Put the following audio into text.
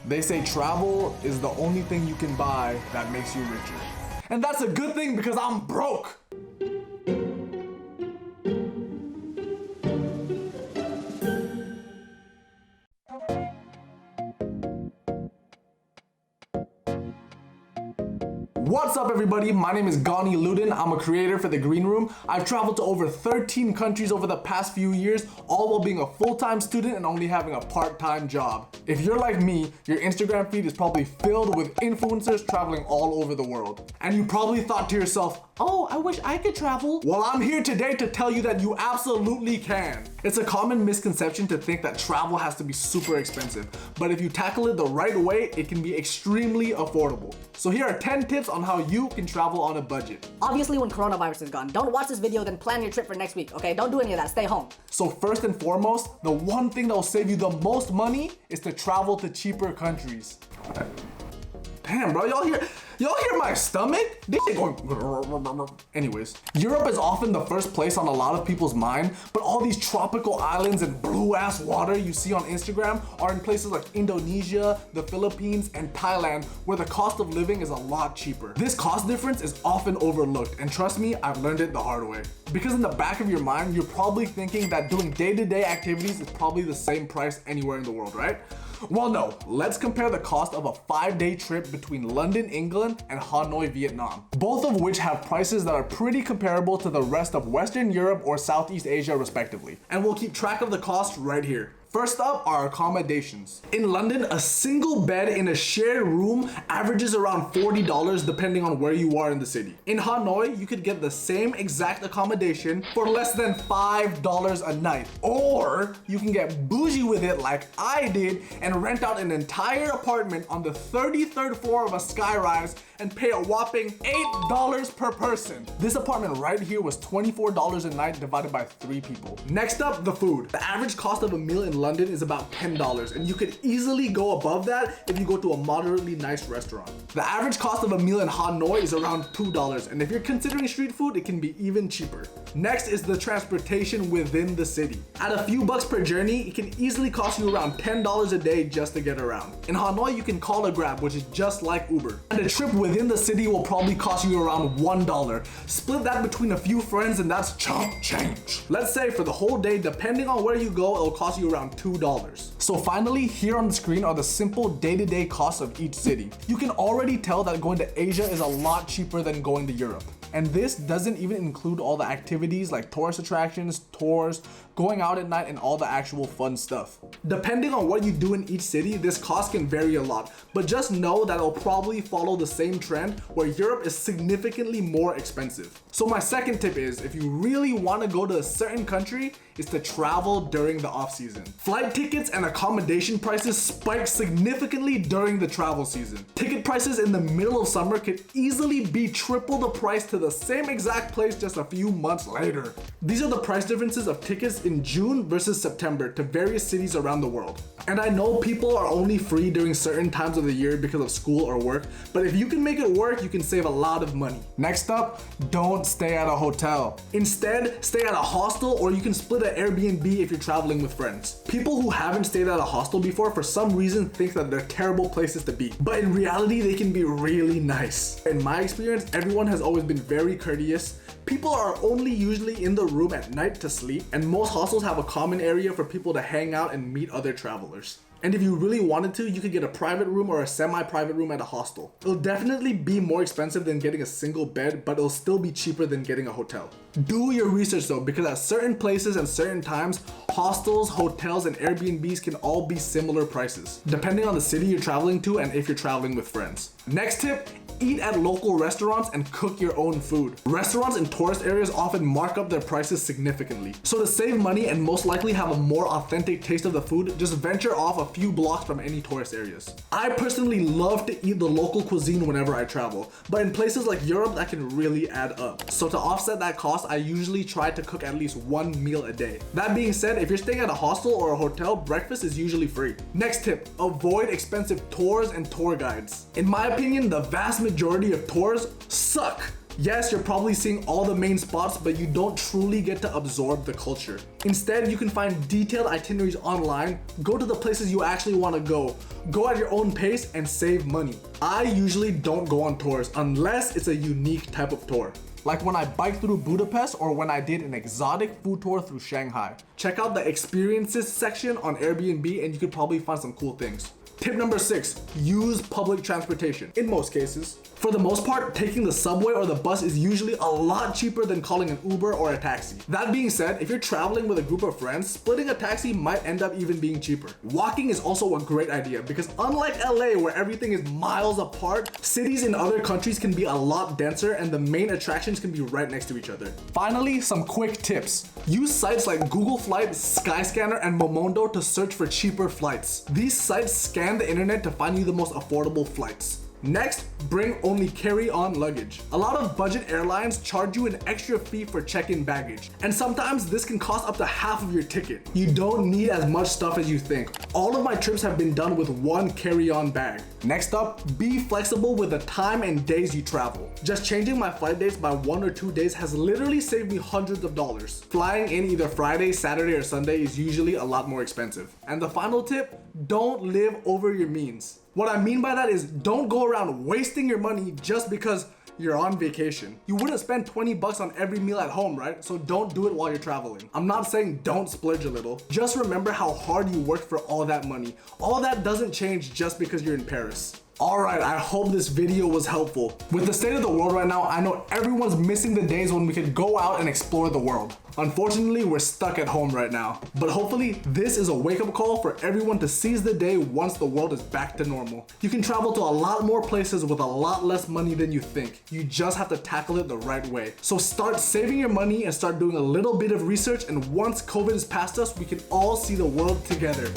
They say travel is the only thing you can buy that makes you richer. And that's a good thing because I'm broke. What's up everybody, my name is Ghanee Ludin. I'm a creator for The Green Room. I've traveled to over 13 countries over the past few years, all while being a full-time student and only having a part-time job. If you're like me, your Instagram feed is probably filled with influencers traveling all over the world. And you probably thought to yourself, oh, I wish I could travel. Well, I'm here today to tell you that you absolutely can. It's a common misconception to think that travel has to be super expensive, but if you tackle it the right way, it can be extremely affordable. So here are 10 tips on how you can travel on a budget. Obviously, when coronavirus is gone, don't watch this video, then plan your trip for next week, okay? Don't do any of that, stay home. So first and foremost, the one thing that will save you the most money is to travel to cheaper countries. Damn, bro, y'all hear my stomach? This shit going. Anyways, Europe is often the first place on a lot of people's mind, but all these tropical islands and blue ass water you see on Instagram are in places like Indonesia, the Philippines, and Thailand, where the cost of living is a lot cheaper. This cost difference is often overlooked, and trust me, I've learned it the hard way. Because in the back of your mind, you're probably thinking that doing day-to-day activities is probably the same price anywhere in the world, right? Well, no, let's compare the cost of a 5-day trip between London, England, and Hanoi, Vietnam, both of which have prices that are pretty comparable to the rest of Western Europe or Southeast Asia respectively. And we'll keep track of the cost right here. First up are accommodations. In London, a single bed in a shared room averages around $40 depending on where you are in the city. In Hanoi, you could get the same exact accommodation for less than $5 a night. Or you can get bougie with it like I did and rent out an entire apartment on the 33rd floor of a skyrise and pay a whopping $8 per person. This apartment right here was $24 a night divided by 3 people. Next up, the food. The average cost of a meal in London is about $10, and you could easily go above that if you go to a moderately nice restaurant. The average cost of a meal in Hanoi is around $2, and if you're considering street food, it can be even cheaper. Next is the transportation within the city. At a few bucks per journey, it can easily cost you around $10 a day just to get around. In Hanoi, you can call a Grab, which is just like Uber. And a trip within the city will probably cost you around $1. Split that between a few friends and that's chump change. Let's say for the whole day, depending on where you go, it'll cost you around $2. So finally, here on the screen are the simple day-to-day costs of each city. You can already tell that going to Asia is a lot cheaper than going to Europe. And this doesn't even include all the activities like tourist attractions, tours, going out at night, and all the actual fun stuff. Depending on what you do in each city, this cost can vary a lot, but just know that it'll probably follow the same trend where Europe is significantly more expensive. So my second tip is, if you really want to go to a certain country, is to travel during the off season. Flight tickets and accommodation prices spike significantly during the travel season. Ticket prices in the middle of summer could easily be triple the price to the same exact place just a few months later. These are the price differences of tickets in June versus September to various cities around the world. And I know people are only free during certain times of the year because of school or work, but if you can make it work, you can save a lot of money. Next up, don't stay at a hotel. Instead, stay at a hostel, or you can split an Airbnb if you're traveling with friends. People who haven't stayed at a hostel before for some reason think that they're terrible places to be, but in reality, they can be really nice. In my experience, everyone has always been very courteous. People are only usually in the room at night to sleep, and most hostels have a common area for people to hang out and meet other travelers. And if you really wanted to, you could get a private room or a semi-private room at a hostel. It'll definitely be more expensive than getting a single bed, but it'll still be cheaper than getting a hotel. Do your research though, because at certain places and certain times, hostels, hotels, and Airbnbs can all be similar prices, depending on the city you're traveling to and if you're traveling with friends. Next tip, eat at local restaurants and cook your own food. Restaurants in tourist areas often mark up their prices significantly. So to save money and most likely have a more authentic taste of the food, just venture off a few blocks from any tourist areas. I personally love to eat the local cuisine whenever I travel, but in places like Europe, that can really add up. So to offset that cost, I usually try to cook at least one meal a day. That being said, if you're staying at a hostel or a hotel, breakfast is usually free. Next tip, avoid expensive tours and tour guides. In my opinion, the vast majority of tours suck. Yes, you're probably seeing all the main spots, but you don't truly get to absorb the culture. Instead, you can find detailed itineraries online, go to the places you actually want to go at your own pace, and save money. I usually don't go on tours unless it's a unique type of tour. Like when I biked through Budapest or when I did an exotic food tour through Shanghai. Check out the experiences section on Airbnb and you could probably find some cool things. Tip number 6, use public transportation in most cases. For the most part, taking the subway or the bus is usually a lot cheaper than calling an Uber or a taxi. That being said, if you're traveling with a group of friends, splitting a taxi might end up even being cheaper. Walking is also a great idea because unlike LA where everything is miles apart, cities in other countries can be a lot denser and the main attractions can be right next to each other. Finally, some quick tips. Use sites like Google Flights, Skyscanner, and Momondo to search for cheaper flights. These sites scan the internet to find you the most affordable flights. Next, bring only carry-on luggage. A lot of budget airlines charge you an extra fee for check-in baggage, and sometimes this can cost up to half of your ticket. You don't need as much stuff as you think. All of my trips have been done with one carry-on bag. Next up, be flexible with the time and days you travel. Just changing my flight dates by 1 or 2 days has literally saved me hundreds of dollars. Flying in either Friday, Saturday, or Sunday is usually a lot more expensive. And the final tip, don't live over your means. What I mean by that is don't go around wasting your money just because you're on vacation. You wouldn't spend 20 bucks on every meal at home, right? So don't do it while you're traveling. I'm not saying don't splurge a little. Just remember how hard you worked for all that money. All that doesn't change just because you're in Paris. Alright, I hope this video was helpful. With the state of the world right now, I know everyone's missing the days when we could go out and explore the world. Unfortunately, we're stuck at home right now. But hopefully, this is a wake-up call for everyone to seize the day once the world is back to normal. You can travel to a lot more places with a lot less money than you think. You just have to tackle it the right way. So start saving your money and start doing a little bit of research, and once COVID is past us, we can all see the world together.